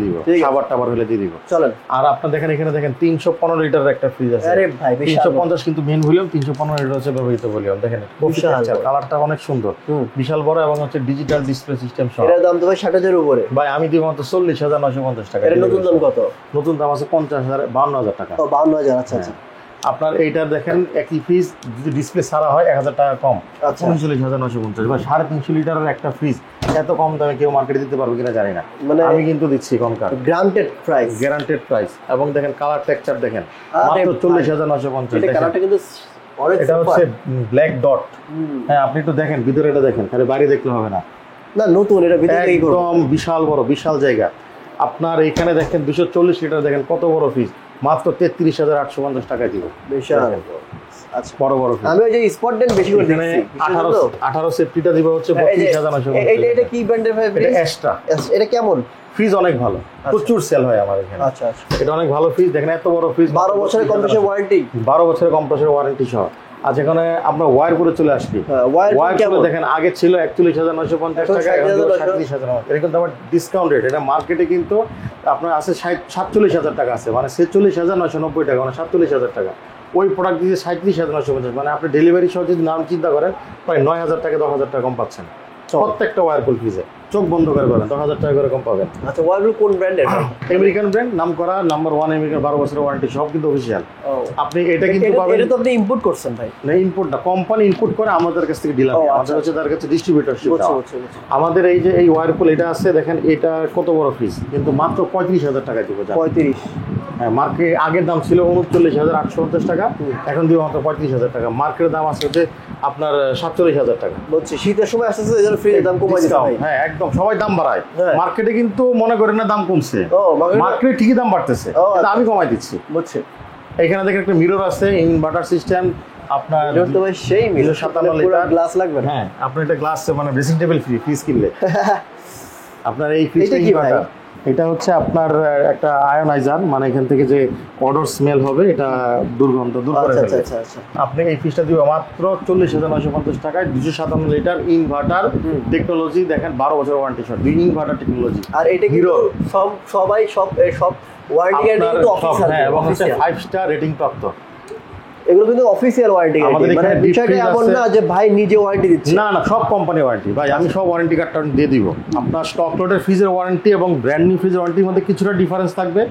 দিব, খাবার টাবার হলে দিয়ে দিব। চলেন। আর আপনার দেখেন এখানে দেখেন 315 লিটারের একটা ফ্রিজ আছে। আরে ভাই, 350 কিন্তু মেন ভলিউম, 315 লিটার হচ্ছে ব্যবহৃত ভলিউম। দেখেন কালারটা অনেক সুন্দর, বিশাল বড়, এবং হচ্ছে ডিজিটাল ডিসপ্লে সিস্টেম সহ। এর দাম তো ভাই 60,000 উপরে। ভাই আমি দিব মাত্র 40,950 টাকা। এর নতুন দাম কত? নতুন দাম আছে 52,000 টাকা। ও 52,000। আচ্ছা আচ্ছা। আপনার এইটার দেখেন একই ফ্রিজ যদি ডিসপ্লে ছাড়া হয় 1,000 টাকা কম, 39,950। ভাই 350 লিটারের একটা ফ্রিজ এত কম দামে কেউ মার্কেটে দিতে পারবে কিনা জানি না, মানে আমি কিন্তু দিচ্ছি কমকার, গ্যারান্টেড প্রাইস। এবং দেখেন কালার টেক্সচার দেখেন মাত্র 40,950। এটা কালারটা কিন্তু অনেক, এটা হচ্ছে ব্ল্যাক ডট। হ্যাঁ আপনি একটু দেখেন ভিতরে, এটা দেখেন, খালি বাইরে দেখলে হবে না, না নতুন, এটা ভিতরে একদম বিশাল বড়, বিশাল জায়গা। আপনার এখানে দেখেন 240 লিটার, দেখেন কত বড় ফ্রিজ, মাত্র 33,850 টাকায় দিব। বিশাল। আচ্ছা, বড় বড় ফ্রিজ। আমি ওই যে স্পট ডেট বেশি করে দেখছি, 18 সেফটিটা দিব হচ্ছে 32,950। এটা কি ব্র্যান্ডের ভাই? এটা এক্সট্রা। এটা কেমন ফ্রিজ? অনেক ভালো, প্রচুর সেল হয় আমার এখানে। আচ্ছা আচ্ছা, এটা অনেক ভালো ফ্রিজ। দেখেন এত বড় ফ্রিজ, 12 বছরের কম্প্রেসর ওয়ারেন্টি, 12 বছরের কম্প্রেসর ওয়ারেন্টি সহ। আচ্ছা, এখানে আমরা ওয়্যার করে চলে আসছি। ওয়্যার করে দেখেন আগে ছিল 41,950 টাকা, এখন 37,000। এটা কিন্তু আমার ডিসকাউন্ট রেট, এটা মার্কেটে কিন্তু আপনার আছে 47,000 টাকা আছে, মানে 46,990 টাকা, মানে 47,000 টাকা। ওই প্রোডাক্ট দিয়ে 37,950, মানে আপনি ডেলিভারি সহ যদি নাম চিন্তা করেন প্রায় 9,000 টাকা 10,000 টাকা কম পাচ্ছেন প্রত্যেকটা ওয়্যারপুল ফ্রিজে। চোখ বন্ধ করে পাবেন, 10,000 টাকা করে কম পাবেন। আচ্ছা, ওয়ার্লপুল কোন ব্র্যান্ডের? আমেরিকান ব্র্যান্ড, নাম করা, নাম্বার 1 আমেরিকান, 12 বছরের ওয়ারেন্টি, সব কিন্তু অফিসিয়াল। আপনি এটা কিন্তু পাবেন। এটা তো আপনি ইম্পোর্ট করছেন ভাই? না, ইম্পোর্ট না, কোম্পানি ইম্পোর্ট করে আমাদের কাছ থেকে ডিলার, আমাদের হচ্ছে তার কাছে ডিস্ট্রিবিউটরশিপ। আমাদের এই যে এই ওয়ারপুল এটা আছে, দেখেন এটা কত বড় ফ্রিজ, কিন্তু মাত্র 35,000 টাকা দিব। 35? হ্যাঁ, মার্কেট আগের দাম ছিল 39,850 টাকা, এখন দিব মাত্র 35,000 টাকা। মার্কেটের দাম আছে যে আপনার 47,000 টাকা। বলছি শীতের সময় আসতেছে, এই জন্য ফ্রিজের দাম কমাই দিচ্ছে ভাই। হ্যাঁ, একদম সবাই দাম বাড়ায়। মার্কেটে কিন্তু মনে করেন না দাম কমছে, মার্কেটে ঠিকই দাম বাড়তেছে, কিন্তু আমি কমাই দিচ্ছি। বুঝছি। এখানে দেখেন একটা মিরর আছে, ইনভার্টার সিস্টেম আপনার। তো ভাই সেই মিরর, 57 লিটার গ্লাস লাগবে। হ্যাঁ, আপনার এটা গ্লাস মানে ড্রেসিং টেবিল ফ্রিজ কিনলে আপনার এই ফ্রিজটা ইনভার্টার। এটা হচ্ছে আপনার একটা আয়োনাইজার, মানে এখান থেকে যে অডর স্মেল হবে এটা দুর্গন্ধ দূর করে ফেলবে। আপনি এই ফ্রিজটা দিবেন মাত্র 40,950 টাকায়, 257 লিটার ইনভার্টার টেকনোলজি। দেখেন 12 বছর ওয়ারেন্টি সহ, দুই ইনভার্টার টেকনোলজি। আর এটা কিন্তু সবাই সব ওয়ারেন্টি গ্যারান্টি কিন্তু অফিসিয়াল, হ্যাঁ, এবং হচ্ছে 5 স্টার রেটিং প্রাপ্ত। এগুলো কিন্তু অফিসিয়াল ওয়ারেন্টি গ্যারান্টি, মানে বিষয়টা এমন না যে ভাই নিজে ওয়ারেন্টি দিচ্ছে। না না, সব কোম্পানি ওয়ারেন্টি ভাই, আমি সব ওয়ারেন্টি কার্ডটা দিয়ে দিব। আপনার স্টক লটের ফ্রিজের ওয়ারেন্টি এবং ব্র্যান্ড নিউ ফ্রিজের ওয়ারেন্টির মধ্যে কিছুটা ডিফারেন্স থাকবে,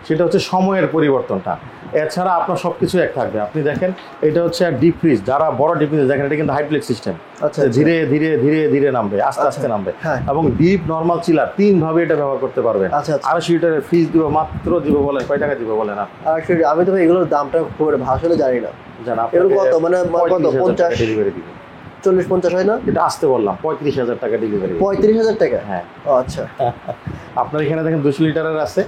সেটা হচ্ছে সময়ের পরিবর্তনটা। এছাড়া আপনার সব কিছু এক থাকবে। আপনি দেখেন এটা হচ্ছে ডিপ ফ্রিজ, যারা বড় ডিপ ফ্রিজ দেখেন, এটা কিন্তু হাইড্রোলিক সিস্টেম, ধীরে ধীরে ধীরে ধীরে নামবে, আস্তে আস্তে নামবে। এবং ডিপ নর্মাল চিলার 3 ভাবে এটা ব্যবহার করতে পারবেন। 2.5 লিটারের ফ্রিজ দিব মাত্র, দিব বলেন কয় টাকা দিব বলেন? আমি তো ভাই এগুলোর দামটা খুব ভাষণে জানি না। কত মানে কত? 50 ডেলিভারি দিবে। 40-50 হয় না? এটা আসতে বললাম 35,000 টাকা ডেলিভারি। 35,000 টাকা? হ্যাঁ। আচ্ছা। আপনার এখানে দেখেন 200 লিটারের আছে,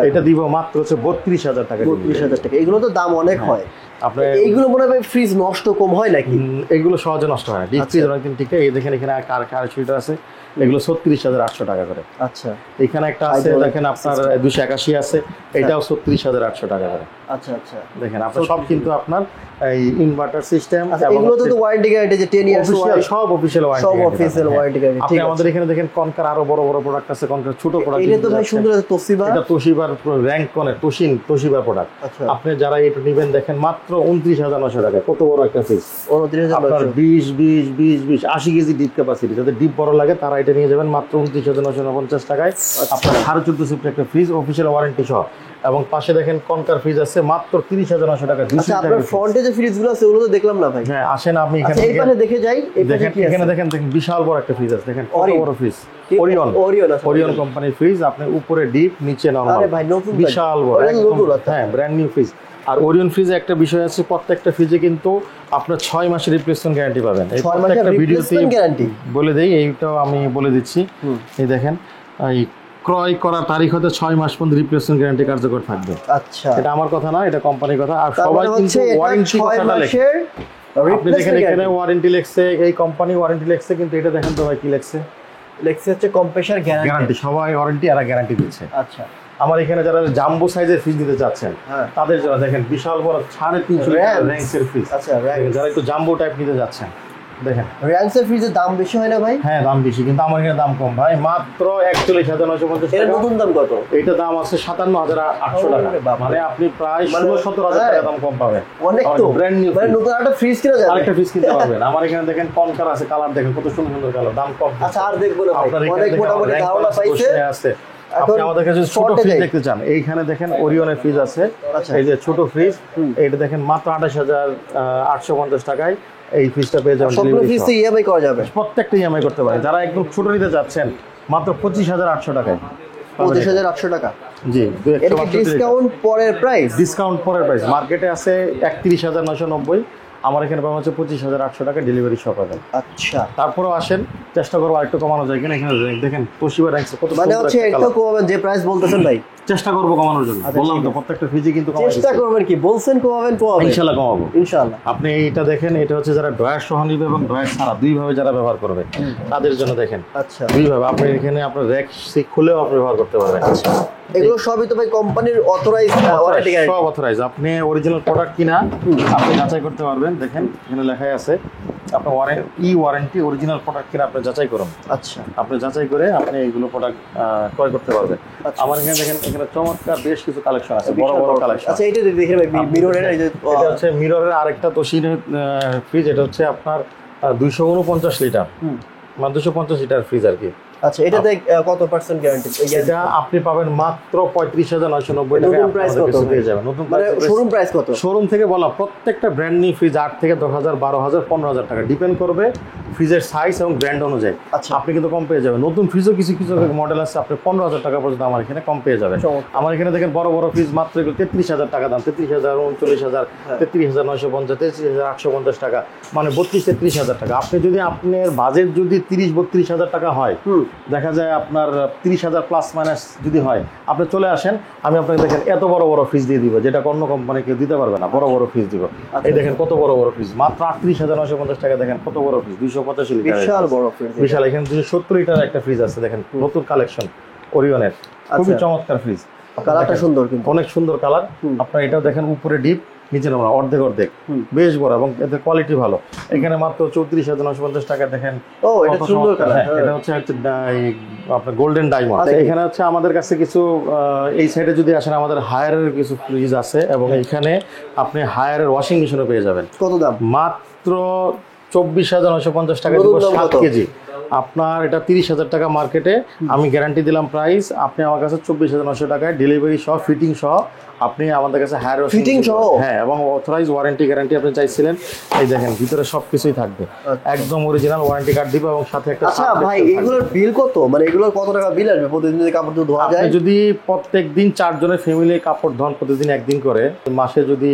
এটা দিব মাত্র হচ্ছে 32,000 টাকা। 32,000 টাকা? এগুলো তো দাম অনেক হয়। আপনার এইগুলো মনে হয় ফ্রিজ নষ্ট কম হয় নাকি? এগুলো সহজে নষ্ট হয় না, ডিপ ফ্রিজ অনেকদিন ঠিক। এই দেখেন এখানে আর 200 লিটার আছে, এগুলো 36,800 টাকা করে। আচ্ছা। এখানে একটা আছে দেখেন আপনার 281 আছে, এটাও 36,800 টাকা করে। আচ্ছা আচ্ছা। দেখেন আপনার সব কিন্তু আপনার এই ইনভার্টার সিস্টেম, এগুলো তো ওয়ারেন্টি গ্যারান্টি যে 10 ইয়ার্স সব অফিশিয়াল ওয়ারেন্টি, সব অফিশিয়াল ওয়ারেন্টি গ্যারান্টি। আপনি আমাদের এখানে দেখেন কনকার আরো বড় বড় প্রোডাক্ট আছে, কনকার ছোট প্রোডাক্ট। এটা তো ভাই সুন্দর আছে, তোশিবা। এটা তোশিবার র্যাঙ্ক কোনে তোশিবা প্রোডাক্ট। আপনি যারা এটা নেবেন দেখেন মাত্র 29,900 টাকা। কত বড় একটা ফ্রিজ, 29,900। 20 80 কেজি ডিপ ক্যাপাসিটি, যাদের ডিপ বড় লাগে তারা এটা নিয়ে যাবেন মাত্র 29,950 টাকায়। আপনার 14.5 সিফট একটা ফ্রিজ অফিশিয়াল ওয়ারেন্টি সহ। এবং পাশে দেখেন কনকার ফ্রিজ আছে মাত্র 30,900 টাকা। আপনার ফ্রন্টে যে ফ্রিজগুলো আছে ওগুলো তো দেখলাম না ভাই। হ্যাঁ, আসেন আপনি এখানে এই পাশে দেখে যাই। দেখেন এখানে দেখেন বিশাল বড় একটা ফ্রিজ আছে, দেখেন কত বড় ফ্রিজ। ওরিয়ন কোম্পানির ফ্রিজ, আপনি উপরে ডিপ নিচে নরমাল, বিশাল বড়। হ্যাঁ, ব্র্যান্ড নিউ ফ্রিজ। আর ওরিয়ন ফ্রিজে একটা বিষয় আছে, প্রত্যেকটা ফ্রিজে কিন্তু আপনার 6 মাসের রিপ্লেসমেন্ট গ্যারান্টি পাবেন। এই প্রত্যেকটা ভিডিওতে বলে দেই, এইটাও আমি বলে দিচ্ছি। এই দেখেন, এই ক্রয় করার তারিখ হতে 6 মাস পর্যন্ত রিপ্লেসমেন্ট গ্যারান্টি কার্যকর থাকবে। আচ্ছা, এটা আমার কথা না, এটা কোম্পানির কথা। আর সবাই কিন্তু ওয়ারেন্টি কথাটা লেখে। আপনি দেখেন এখানে ওয়ারেন্টি লেখছে, এই কোম্পানি ওয়ারেন্টি লেখছে, কিন্তু এটা দেখেন তো ভাই কি লেখছে? লেখছে হচ্ছে কম্প্রেসার গ্যারান্টি। সবাই ওয়ারেন্টি আর গ্যারান্টি দিচ্ছে। আচ্ছা। আমার এখানে যারা জাম্বো সাইজের ফ্রিজ নিতে চাচ্ছেন তাদের জন্য দেখেন বিশাল বড় 350 লিটার র্যাঙ্কসের ফ্রিজ। আচ্ছা, যারা একটু জাম্বো টাইপ নিতে যাচ্ছেন দেখেন র্যাঙ্কসের ফ্রিজের দাম বেশি হয় না ভাই? হ্যাঁ, দাম বেশি, কিন্তু আমার এখানে দাম কম ভাই, মাত্র 41,950 টাকা। এর নতুন দাম কত? এটা দাম আছে 57,800 টাকা, মানে আপনি প্রায় 16-17,000 টাকা দাম কম পাবেন। অনেক তো, ব্র্যান্ড নিউ, মানে নতুন একটা ফ্রিজ কিনা যাবে, আরেকটা ফ্রিজ কিনতে পারবেন। আমার এখানে দেখেন কনকার আছে, কালার দেখেন কত সুন্দর সুন্দর কালার, দাম কম। আচ্ছা, আর দেখবো না ভাই, অনেক মোটামুটি ধারণা পাইছে আছে। আপনি আমাদের কাছে ছোট ফ্রিজ দেখতে চান, এইখানে দেখেন ওরিয়নের ফ্রিজ আছে, এই যে ছোট ফ্রিজ, এইটা দেখেন মাত্র 28,850 টাকায় এই ফ্রিজটা পেয়ে যাবেন। সবগুলো ফ্রিজ তো ইএমআই করা যাবে? প্রত্যেকটা ইএমআই করতে পারেন। যারা একদম ছোট নিতে যাচ্ছেন মাত্র 25,800 টাকায়। 25,800 টাকা? জি, ডিসকাউন্ট পরের প্রাইস? ডিসকাউন্ট পরের প্রাইস। মার্কেটে আছে 31,990, আমার এখানে পাবেন হচ্ছে 25,800 টাকা ডেলিভারি সহ পাবেন। আচ্ছা, তারপরেও আসেন, চেষ্টা করবো আরেকটু কমানো যায় কিনা। এখানে দেখেন তোশিবা র্যাঙ্কস কত, মানে হচ্ছে একটু কমাবেন যে প্রাইস বলতেছেন ভাই? চেষ্টা করবো কমানোর জন্য, বললাম তো প্রত্যেকটা ফ্রিজে কিন্তু চেষ্টা করবেন। কি বলছেন, কমাবেন? ইনশাআল্লাহ কমাবো, ইনশাআল্লাহ। আপনি এইটা দেখেন, এটা হচ্ছে যারা ড্রয়ার সহ নিবে এবং ড্রয়ার ছাড়া দুই ভাবে যারা ব্যবহার করবে তাদের জন্য দেখেন। আচ্ছা, দুই ভাবে আপনি এখানে আপনার র‍্যাক খুলেও আপনি ব্যবহার করতে পারবেন। আচ্ছা, এগুলো সবই তো ভাই কোম্পানির অথরাইজ, ওয়ারেন্টি গ্যারান্টি সব অথরাইজ। আপনি অরিজিনাল প্রোডাক্ট কিনা আপনি যাচাই করতে পারবেন। দেখেন এখানে লেখাই আছে, আপনার ওয়ারেন্টি অরিজিনাল প্রোডাক্ট কিনা আপনি যাচাই করুন। আচ্ছা, আপনি যাচাই করে আপনি এইগুলো প্রোডাক্ট ক্রয় করতে পারবেন। আমার এখানে দেখেন, এখানে চমৎকার বেশ কিছু কালেকশন আছে, বড় বড় কালেকশন। আচ্ছা, এটা দেখেন ভাই, মিররের, এই যে এটা হচ্ছে মিররের আরেকটা তোশিনের ফ্রিজ। এটা হচ্ছে আপনার 249 লিটার, মানে 250 লিটার ফ্রিজ আর কি। আচ্ছা, এটাতে কত পার্সেন্ট গ্যারান্টি? এটা আপনি পাবেন মাত্র 35,990 টাকায়। নতুন প্রাইস কত পেয়ে যাবেন। নতুন মানে শোরুম প্রাইস কত? শোরুম থেকে বলা প্রত্যেকটা ব্র্যান্ড নিউ ফ্রিজ 8 থেকে 10,000, 12,000, 15,000 টাকা ডিপেন্ড করবে ফ্রিজের সাইজ এবং ব্র্যান্ড অনুযায়ী। আচ্ছা। আপনি কিন্তু কম পেয়ে যাবেন। নতুন ফ্রিজও কিছু কিছু মডেল আছে, আপনি 15,000 টাকা পর্যন্ত আমার এখানে কম পেয়ে যাবেন। আমার এখানে দেখেন বড় বড় ফ্রিজ মাত্র 33,000 টাকা দাম, 33,000, 39,000, 33,950, 33,850 টাকা, মানে 32-33,000 টাকা। আপনি যদি আপনার বাজেট যদি 30-32,000 টাকা হয়, দেখা যায় আপনার 30,000 প্লাস মাইনাস যদি হয়, আপনি চলে আসেন, আমি আপনাকে দেখেন এত বড় বড় ফ্রিজ দিয়ে দিব, যেটা অন্য কোম্পানি কেউ দিতে পারবে না। বড় বড় ফ্রিজ দিব। এই দেখেন কত বড় বড় ফ্রিজ, মাত্র 38,950 টাকা। দেখেন কত বড় ফ্রিজ, 285 লিটার, বিশাল বড় ফ্রিজ, বিশাল। এখানে 270 লিটার একটা ফ্রিজ আছে, দেখেন নতুন কালেকশন ওরিয়নের, খুবই চমৎকার ফ্রিজ। কালারটা সুন্দর, কিন্তু অনেক সুন্দর কালার। আপনার এটাও দেখেন উপরে ডিপ, নিচে নামা অর্ধেক অর্ধেক, বেশ বড় এবং এতে কোয়ালিটি ভালো। এখানে মাত্র 34,950 টাকা। দেখেন ও এটা সুন্দর কালার, এটা হচ্ছে আপনার গোল্ডেন ডায়মন্ড। এখানে হচ্ছে আমাদের কাছে কিছু এই সাইডে যদি আসেন, আমাদের হায়ারের কিছু ফ্রিজ আছে এবং এখানে আপনি হায়ারের ওয়াশিং মেশিনও পেয়ে যাবেন। কত দাম? মাত্র 24,950 টাকা দিব 7 কেজি। আপনার এটা 30,000 টাকা মার্কেটে, আমি গ্যারান্টি দিলাম প্রাইস। আপনি আমার কাছে 24,900 টাকায় ডেলিভারি সহ, ফিটিং সহ আপনি আমাদের কাছে হায়ার ফিটিং সহ, হ্যাঁ, এবং অথরাইজ ওয়ারেন্টি গ্যারান্টি আপনি চাইছিলেন। এই দেখেন ভিতরে সবকিছুই থাকবে, একদম অরিজিনাল ওয়ারেন্টি কার্ড দিব এবং সাথে একটা। আচ্ছা ভাই, এগুলোর বিল কত? মানে এগুলোর কত টাকা বিল আসবে প্রতিদিন যদি কাপড় ধোয়া যায়? আপনি যদি প্রত্যেকদিন 4 জনের ফ্যামিলি কাপড় ধোন, প্রতিদিন একদিন করে, মাসে যদি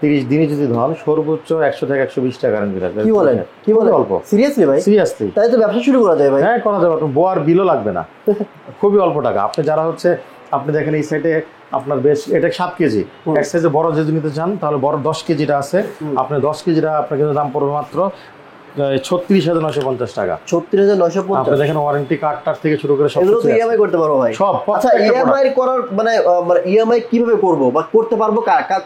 30 দিনে যদি ধন, সর্বোচ্চ 100 থেকে 120 টাকা কারেন্ট আসবে। কি বলেন? কি বলেন? অল্প। সিরিয়াসলি ভাই? সিরিয়াসলি। তাই তো ব্যবসা শুরু করা যায় ভাই। হ্যাঁ, করা যাবে। আপনার বোয়ার বিলও লাগবে না, খুবই অল্প টাকা। আপনি যারা হচ্ছে, আপনি দেখেন এই সাইডে আপনার বেশ, এটা 7 কেজি, এক সাইজে বড় যদি নিতে চান তাহলে বড় 10 কেজিটা আছে। আপনি 10 কেজিটা আপনার কিন্তু দাম পড়বে মাত্র 36,950 টাকা। 36,950। আপনি দেখেন ওয়ারেন্টি কার্ডটার থেকে শুরু করে সব এগুলো তো ইএমআই করতে পারবো ভাই? সব। আচ্ছা, ইএমআই করার মানে ইএমআই কিভাবে করব বা করতে পারবো,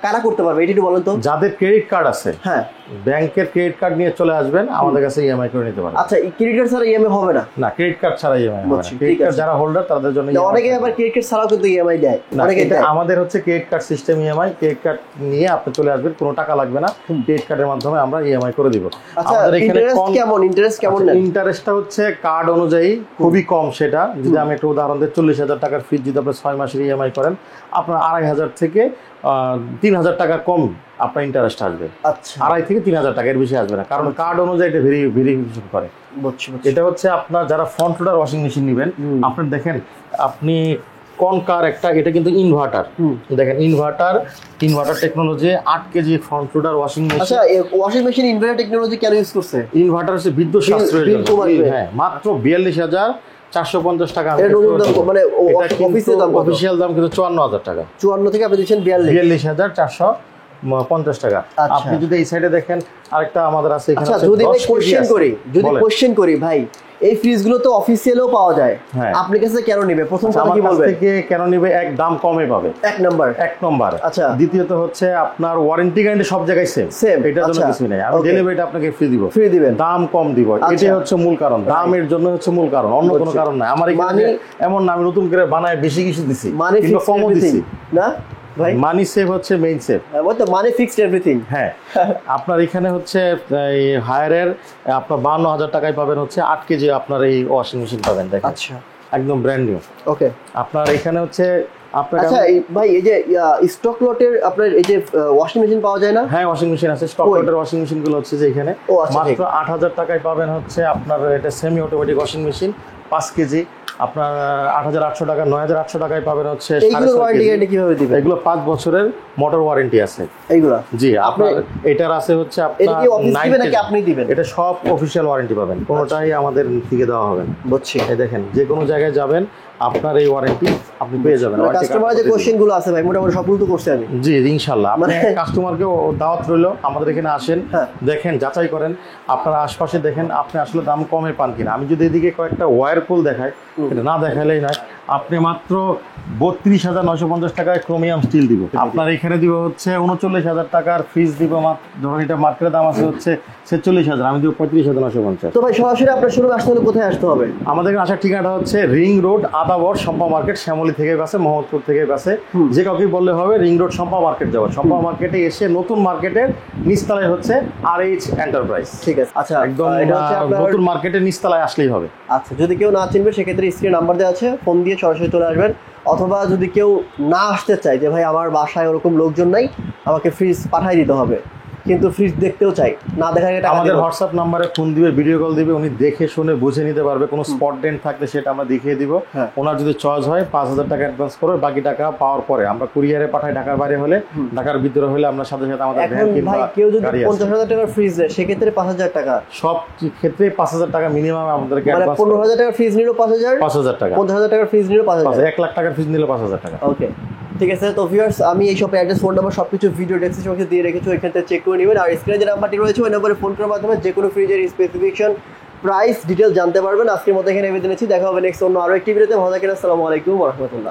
কারা করতে পারবে এটা একটু বলেন তো। যাদের ক্রেডিট কার্ড আছে, হ্যাঁ, ব্যাংকের ক্রেডিট কার্ড নিয়ে চলে আসবেন, আমাদের কাছে ইএমআই করে নিতে পারেন। আচ্ছা, ক্রেডিট কার্ড ছাড়া ইএমআই হবে না? না, ক্রেডিট কার্ড ছাড়া ইএমআই হবে না। ক্রেডিট কার্ড যারা হোল্ডার তাদের জন্য। অনেকে আবার ক্রেডিট কার্ড ছাড়াও কিন্তু ইএমআই দেয়, অনেকে দেয়। আমাদের হচ্ছে credit card system EMI. Credit card নিয়ে আপনি চলে আসবেন, কোনো টাকা লাগবে না, ক্রেডিট কার্ডের মাধ্যমে আমরা ইএমআই করে দিব। আচ্ছা, ইন্টারেস্ট কেমন? ইন্টারেস্ট কেমন নেন? ইন্টারেস্টটা হচ্ছে কার্ড অনুযায়ী খুবই কম। সেটা যদি আমি একটা উদাহরণ দিই, 40,000 টাকার ফ্রিজ যদি আপনি 6 মাসের ইএমআই করেন, আপনার 2,500 থেকে 3,000 টাকা কম আপনার ইন্টারেস্ট আসবে। আচ্ছা, 2,500 থেকে 3,000 টাকা, এর বেশি আসবে না, কারণ কার্ড অনুযায়ী এটা ভেরিফিকেশন করে। এটা হচ্ছে আপনার যারা ফ্রন্ট লোডার ওয়াশিং মেশিন নেবেন, আপনার দেখেন আপনি কোন কার একটা, এটা কিন্তু ইনভার্টার, দেখেন inverter technology 8 KG front loader washing machine. আচ্ছা, ওয়াশিং মেশিন ইনভার্টার টেকনোলজি কেন ইউজ করছে? ইনভার্টার হচ্ছে বিদ্যুৎ সাশ্রয়ের জন্য। হ্যাঁ, মাত্র 42,450 টাকা। মানে অফিসিয়াল দাম, অফিসিয়াল দাম কিন্তু 54,000 টাকা। 54 থেকে আপনি দিচ্ছেন 42,450 টাকা। আপনি যদি এই সাইডে দেখেন আরেকটা আমাদের আছে এখানে। আচ্ছা, যদি কোশ্চেন করি ভাই, এই ফ্রিজগুলো তো অফিসিয়ালও পাওয়া যায়, আপনি কাছে কেন নেবে? প্রথম কথা কি বলবেন? থেকে কেন নেবে? এক, দাম কমে পাবে, এক নাম্বার। আচ্ছা, দ্বিতীয়ত হচ্ছে আপনার ওয়ারেন্টি গ্যারান্টি সব জায়গায় সেম, এটার জন্য কিছু নেই। আমি ডেলিভারিটা আপনাকে ফ্রি দিবেন, দাম কম দিব, এটাই হচ্ছে মূল কারণ। দামের জন্য হচ্ছে মূল কারণ, অন্য কোনো কারণ নাই। আমার এখানে এমন না আমি নতুন করে বানায় বেশি কিছু দিছি, কিন্তু কমও দিছি না ভাই। মানি সেভ হচ্ছে মেইন সেভ, মানি ফিক্সড এভরিথিং। হ্যাঁ, আপনার এখানে হচ্ছে এই হায়ারের আপনার 52,000 টাকায় পাবেন হচ্ছে 8 কেজি আপনার এই ওয়াশিং মেশিন পাবেন। দেখেন, আচ্ছা, একদম ব্র্যান্ড নিউ। ওকে, আপনার এখানে হচ্ছে আপনার। আচ্ছা ভাই, এই যে স্টক লটের আপনার এই যে ওয়াশিং মেশিন পাওয়া যায় না? হ্যাঁ, ওয়াশিং মেশিন আছে। স্টক লটের ওয়াশিং মেশিন গুলো হচ্ছে যে এখানে মাত্র 8,000 টাকায় পাবেন হচ্ছে আপনার এটা semi automatic washing machine 5 KG. আপনার 8,800 টাকা, 9,800 টাকায় পাবেন হচ্ছে। এগুলো 5 বছরের মোটর ওয়ারেন্টি আছে এইগুলো। জি, আপনার এটার আছে হচ্ছে আপনি দিবেন। এটা সব অফিসিয়াল ওয়ারেন্টি পাবেন, কোনোটাই আমাদের থেকে দেওয়া হবে না। বুঝছি। এই দেখেন, যে কোনো জায়গায় যাবেন আপনার এই ওয়ারেন্টি আপনি পেয়ে যাবেন। কাস্টমার যে কোশ্চেনগুলো আছে ভাই, মোটামুটি সবগুলো তো করছি আমি। জি, ইনশাআল্লাহ। আপনি কাস্টমারকে দাওয়াত রইল, আমাদের এখানে আসেন, দেখেন, যাচাই করেন, আপনার আশপাশে দেখেন আপনি আসলে দাম কমে পান কিনা। আমি যদি এদিকে কয়েকটা ওয়ারপুল দেখাই, এটা না দেখালেই নয়। আপনি মাত্র 32,950 টাকায় ক্রোমিয়াম স্টিল দিব। আপনার এখানে দিব হচ্ছে 39,000 টাকার ফ্রিজ দিব। ধরুন এটা মার্কেটের দাম আছে হচ্ছে 46,000, আমি দিব 35,950। তো ভাই, সরাসরি আপনার শোরুমে আসতে হলে কোথায় আসতে হবে? আমাদের আসার ঠিকানাটা হচ্ছে ring road, Adabor Shampa market, Shyamoli থেকে কাছে, মোহাম্মদপুর থেকে কাছে, যে কাউকে বললে হবে রিং রোড শম্পা মার্কেট যাবো। শম্পা মার্কেটে এসে নতুন মার্কেটের নিচতলায় হচ্ছে RH এন্টারপ্রাইজ। ঠিক আছে, আচ্ছা একদম এটা হচ্ছে আপনার নতুন মার্কেটের নিচতলায় আসলেই হবে। আচ্ছা, যদি কেউ না চিনবে সেক্ষেত্রে স্ক্রিনে নাম্বার দেওয়া আছে, ফোন দিয়ে সরাসরি চলে আসবেন। অথবা যদি কেউ না আসতে চায় যে ভাই আমার বাসায় ওরকম লোকজন নাই, আমাকে ফ্রিজ পাঠিয়ে দিতে হবে, কিন্তু ফ্রিজ দেখতেও চাই, না দেখা গেলে আমাদের হোয়াটসঅ্যাপ নাম্বারে ফোন দিবে, ভিডিও কল দিবে, উনি দেখে শুনে বুঝে নিতে পারবে। কোনো স্পট ডেন্ট থাকলে সেটা আমরা দেখিয়ে দিব। হ্যাঁ। ওনার যদি চয়েস হয় 5,000 টাকা অ্যাডভান্স করবে, বাকি টাকা পাওয়ার পরে আমরা কুরিয়ারে পাঠাই। ঢাকার বাইরে হলে, ঢাকার ভিতরে হলে আমরা সাথে সাথে আমাদের এখন ভ্যান কিংবা ভাই কেউ যদি গাড়ি আছে। 50,000 টাকার ফ্রিজ নেয় সেক্ষেত্রে 5,000 টাকা, সব ক্ষেত্রে 5,000 টাকা মিনিমাম আমাদেরকে মানে অ্যাডভান্স 15,000 টাকার ফ্রিজ নিল 5,000, 5,000 টাকা, 50,000 টাকার ফ্রিজ নিল 5,000। 1 লাখ টাকার ফিজ নিলে 5,000 টাকা। ওকে, ঠিক আছে। তো ভিউয়ার্স, আমি এই শপের অ্যাড্রেস, ফোন নাম্বার সবকিছু ভিডিও ডেসক্রিপশন বক্সে দিয়ে রেখেছি, ওইখান থেকে চেক করে নেবেন। আর স্ক্রিনে যে নাম্বারটি রয়েছে ওই নাম্বারে ফোন করার মাধ্যমে যে কোনো ফ্রিজের স্পেসিফিকেশন, প্রাইস, ডিটেল জানতে পারবেন। আজকের মতো এখানে বিদায় নিচ্ছি, দেখা হবে নেক্সট অন্য আরো একটি ভিডিওতে। ভালো থাকেন, আসসালামু আলাইকুম ওয়া রাহমাতুল্লাহ।